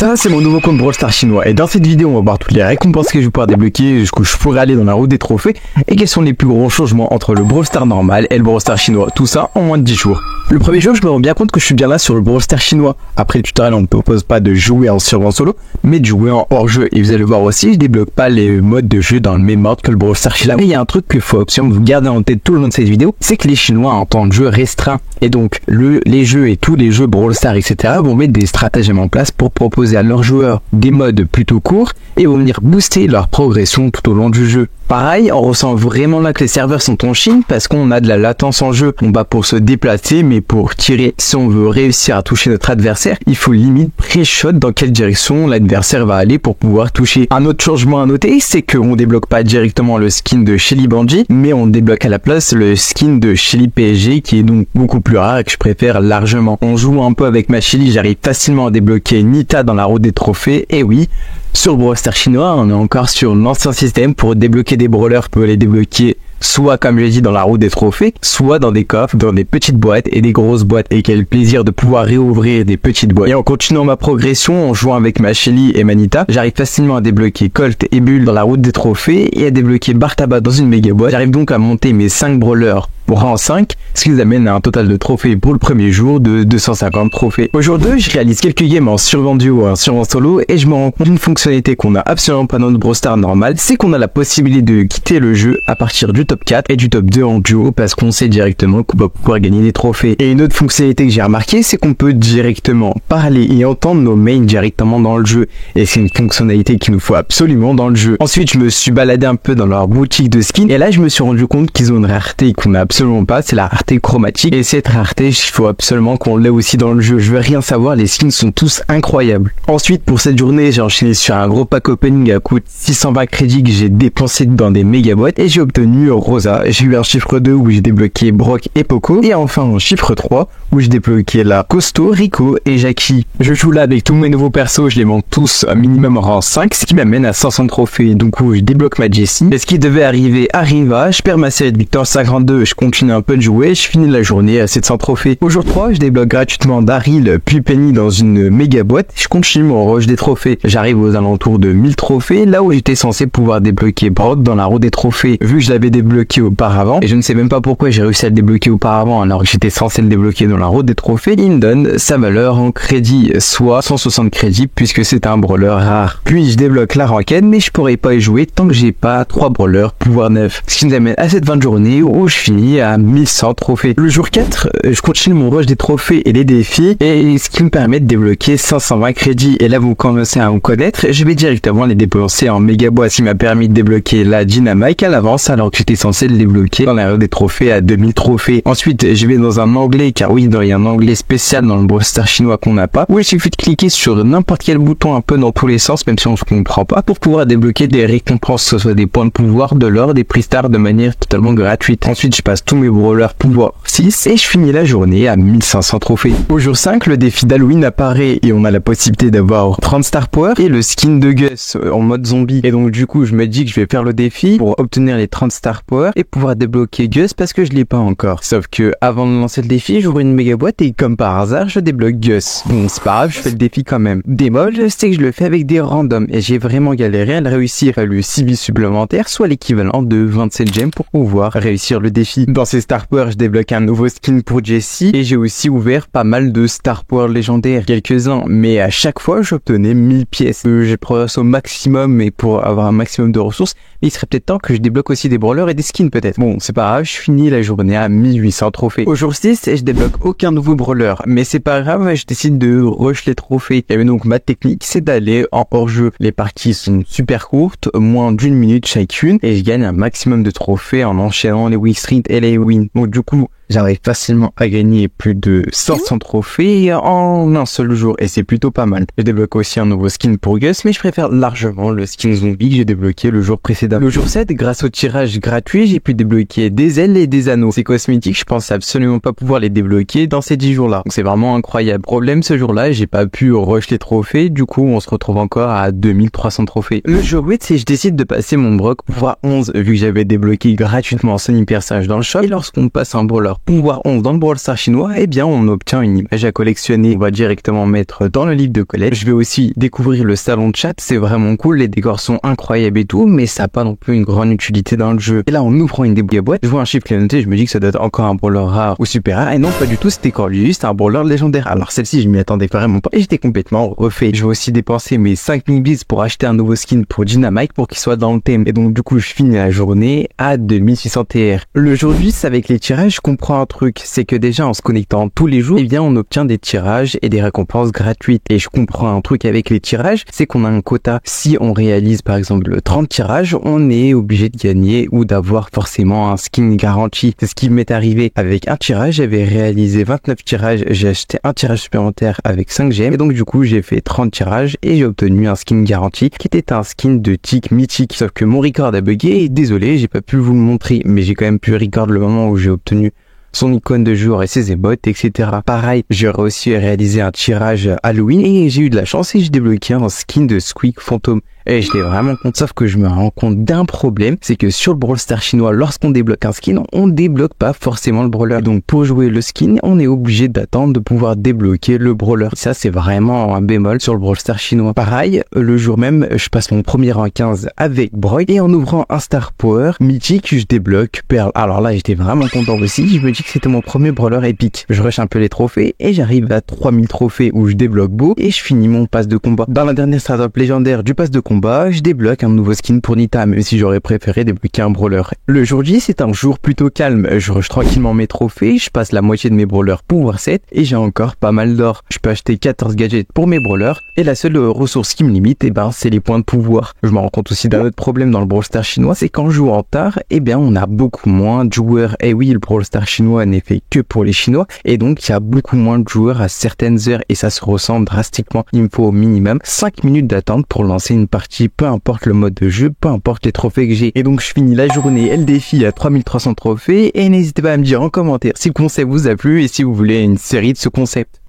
Ça c'est mon nouveau compte Brawl Stars chinois et dans cette vidéo on va voir toutes les récompenses que je vais pouvoir débloquer, jusqu'où je pourrais aller dans la route des trophées et quels sont les plus gros changements entre le Brawl Stars normal et le Brawl Stars chinois, tout ça en moins de 10 jours. Le premier jour je me rends bien compte que je suis bien là sur le Brawl Stars chinois. Après le tutoriel on ne propose pas de jouer en survie en solo mais de jouer en hors jeu et vous allez voir aussi je débloque pas les modes de jeu dans le même ordre que le Brawl Stars chinois. Et il y a un truc qu'il faut absolument vous garder en tête tout le long de cette vidéo, c'est que les Chinois ont un temps de jeu restreint et donc les jeux et tous les jeux Brawl Stars etc vont mettre des stratagèmes en place pour proposer à leurs joueurs des modes plutôt courts et vont venir booster leur progression tout au long du jeu. Pareil, on ressent vraiment là que les serveurs sont en Chine parce qu'on a de la latence en jeu. On va pour se déplacer, mais pour tirer, si on veut réussir à toucher notre adversaire, il faut limite pré-shot dans quelle direction l'adversaire va aller pour pouvoir toucher. Un autre changement à noter, c'est qu'on débloque pas directement le skin de Shelly Bandit, mais on débloque à la place le skin de Shelly PSG qui est donc beaucoup plus rare et que je préfère largement. On joue un peu avec ma Shelly, j'arrive facilement à débloquer Nita dans la route des trophées, et oui, sur Brawl Stars chinois, on est encore sur l'ancien système pour débloquer des brawlers, pour les débloquer soit comme je l'ai dit dans la roue des trophées, soit dans des coffres, dans des petites boîtes et des grosses boîtes. Et quel plaisir de pouvoir réouvrir des petites boîtes. Et en continuant ma progression, en jouant avec ma Shelly et Manita, j'arrive facilement à débloquer Colt et Bull dans la route des trophées et à débloquer Bartaba dans une méga boîte. J'arrive donc à monter mes 5 brawlers pour rang 5, ce qui nous amène à un total de trophées pour le premier jour de 250 trophées. Au jour 2, je réalise quelques games en survie duo ou en survie solo et je me rends compte d'une fonctionnalité qu'on a absolument pas dans notre Brawl Stars normal, c'est qu'on a la possibilité de quitter le jeu à partir du top 4 et du top 2 en duo parce qu'on sait directement qu'on va pouvoir gagner des trophées. Et une autre fonctionnalité que j'ai remarqué, c'est qu'on peut directement parler et entendre nos mains directement dans le jeu et c'est une fonctionnalité qu'il nous faut absolument dans le jeu. Ensuite, je me suis baladé un peu dans leur boutique de skins et là, je me suis rendu compte qu'ils ont une rareté qu'on a absolument pas, c'est la rareté chromatique et cette rareté il faut absolument qu'on l'ait aussi dans le jeu. Je veux rien savoir, les skins sont tous incroyables. Ensuite pour cette journée j'ai enchaîné sur un gros pack opening à coût de 620 crédits que j'ai dépensé dans des méga boîtes et j'ai obtenu Rosa. J'ai eu un chiffre 2 où j'ai débloqué Brock et Poco et enfin un chiffre 3 où j'ai débloqué la Costo, Rico et Jackie. Je joue là avec tous mes nouveaux persos, je les monte tous un minimum rang 5 ce qui m'amène à 500 trophées. Donc où je débloque ma Jessie et ce qui devait arriver arriva, je perds ma série de victoires 52, je continue un peu de jouer, je finis la journée à 700 trophées. Au jour 3, je débloque gratuitement Daryl puis Penny dans une méga boîte, je continue mon rush des trophées. J'arrive aux alentours de 1000 trophées, là où j'étais censé pouvoir débloquer Brock dans la roue des trophées, vu que je l'avais débloqué auparavant, et je ne sais même pas pourquoi j'ai réussi à le débloquer auparavant alors que j'étais censé le débloquer dans la roue des trophées. Il me donne sa valeur en crédit, soit 160 crédits puisque c'est un brawler rare. Puis je débloque la ranked, mais je pourrais pas y jouer tant que j'ai pas 3 brawlers pouvoir 9, ce qui nous amène à cette fin de journée où je finis à 1100 trophées. Le jour 4, je continue mon rush des trophées et des défis et ce qui me permet de débloquer 520 crédits. Et là vous commencez à me connaître, je vais directement les dépenser en méga boîte, ce qui m'a permis de débloquer la Dynamite à l'avance alors que j'étais censé le débloquer dans la des trophées à 2000 trophées. Ensuite je vais dans un onglet, car oui il y a un onglet spécial dans le Brawl Stars chinois qu'on n'a pas, où il suffit de cliquer sur n'importe quel bouton un peu dans tous les sens même si on ne comprend pas pour pouvoir débloquer des récompenses, que ce soit des points de pouvoir, de l'or, des prix stars de manière totalement gratuite. Ensuite je passe tous mes brawlers pouvoir 6 et je finis la journée à 1500 trophées. Au jour 5, le défi d'Halloween apparaît et on a la possibilité d'avoir 30 star power et le skin de Gus en mode zombie. Et donc du coup je me dis que je vais faire le défi pour obtenir les 30 star power et pouvoir débloquer Gus parce que je l'ai pas encore. Sauf que avant de lancer le défi, j'ouvre une méga boîte et comme par hasard je débloque Gus. Bon c'est pas grave, je fais le défi quand même. Bémol, c'est que je le fais avec des randoms et j'ai vraiment galéré à le réussir à le 6 vies supplémentaires, soit l'équivalent de 27 gemmes pour pouvoir réussir le défi. Dans ces star power je débloque un nouveau skin pour Jessie et j'ai aussi ouvert pas mal de star power légendaires, quelques-uns, mais à chaque fois j'obtenais 1000 pièces. J'ai progressé au maximum mais pour avoir un maximum de ressources, mais il serait peut-être temps que je débloque aussi des brawlers et des skins peut-être. Bon c'est pas grave, je finis la journée à 1800 trophées. Au jour 6 je débloque aucun nouveau brawler, mais c'est pas grave, je décide de rush les trophées. Et donc ma technique c'est d'aller en hors-jeu. Les parties sont super courtes, moins d'une minute chacune, et je gagne un maximum de trophées en enchaînant les weak street et les wins. Donc du coup j'arrive facilement à gagner plus de 500 trophées en un seul jour et c'est plutôt pas mal. Je débloque aussi un nouveau skin pour Gus, mais je préfère largement le skin zombie que j'ai débloqué le jour précédent. Le jour 7, grâce au tirage gratuit, j'ai pu débloquer des ailes et des anneaux. Ces cosmétiques, je pense absolument pas pouvoir les débloquer dans ces 10 jours-là. Donc c'est vraiment incroyable. Problème, ce jour-là, j'ai pas pu rush les trophées, du coup on se retrouve encore à 2300 trophées. Le jour 8, c'est je décide de passer mon Brock pouvoir 11 vu que j'avais débloqué gratuitement son hypersage dans le shop. Et lorsqu'on passe un brawler brawler pouvoir 11 dans le Brawl Stars chinois, eh bien on obtient une image à collectionner. On va directement mettre dans le livre de collecte. Je vais aussi découvrir le salon de chat, c'est vraiment cool, les décors sont incroyables et tout, mais ça n'a pas non plus une grande utilité dans le jeu. Et là en ouvrant une des boîtes, je vois un chiffre clignoté, je me dis que ça doit être encore un brawler rare ou super rare, et non pas du tout, c'était juste un brawler légendaire. Alors celle-ci je m'y attendais vraiment pas et j'étais complètement refait. Je vais aussi dépenser mes 5000 bits pour acheter un nouveau skin pour Dynamite pour qu'il soit dans le thème, et donc du coup je finis la journée à 2600 TR. Le jour 10 avec les tirages, je comprends un truc, c'est que déjà en se connectant tous les jours, eh bien on obtient des tirages et des récompenses gratuites. Et je comprends un truc avec les tirages, c'est qu'on a un quota. Si on réalise par exemple 30 tirages, on est obligé de gagner ou d'avoir forcément un skin garanti. C'est ce qui m'est arrivé avec un tirage, j'avais réalisé 29 tirages, j'ai acheté un tirage supplémentaire avec 5 gemmes, et donc du coup j'ai fait 30 tirages et j'ai obtenu un skin garanti qui était un skin de tick mythique. Sauf que mon record a bugué et désolé, j'ai pas pu vous le montrer, mais j'ai quand même pu record le moment où j'ai obtenu son icône de jour et ses émotes, etc. Pareil, j'ai réussi à réaliser un tirage Halloween et j'ai eu de la chance et j'ai débloqué un skin de Squeak Phantom. Et j'étais vraiment content, sauf que je me rends compte d'un problème, c'est que sur le Brawl Stars chinois, lorsqu'on débloque un skin, on débloque pas forcément le brawler. Donc pour jouer le skin, on est obligé d'attendre de pouvoir débloquer le brawler. Ça c'est vraiment un bémol sur le Brawl Stars chinois. Pareil, le jour même, je passe mon premier rang 15 avec Broy et en ouvrant un Star Power mythique, je débloque Pearl. Alors là, j'étais vraiment content aussi, je me dis que c'était mon premier brawler épique. Je rush un peu les trophées et j'arrive à 3000 trophées où je débloque Beau et je finis mon pass de combat. Dans la dernière startup légendaire du pass de combat, je débloque un nouveau skin pour Nita, même si j'aurais préféré débloquer un brawler. Le jour J, c'est un jour plutôt calme. Je rush tranquillement mes trophées, je passe la moitié de mes brawlers pouvoir 7 et j'ai encore pas mal d'or. Je peux acheter 14 gadgets pour mes brawlers et la seule ressource qui me limite, c'est les points de pouvoir. Je me rends compte aussi d'un autre problème dans le Brawl Stars chinois, c'est qu'en jouant tard, on a beaucoup moins de joueurs. Et oui, le Brawl Stars chinois n'est fait que pour les Chinois et donc il y a beaucoup moins de joueurs à certaines heures et ça se ressent drastiquement. Il me faut au minimum 5 minutes d'attente pour lancer une partie, peu importe le mode de jeu, peu importe les trophées que j'ai. Et donc je finis la journée et le défi à 3300 trophées et n'hésitez pas à me dire en commentaire si le concept vous a plu et si vous voulez une série de ce concept.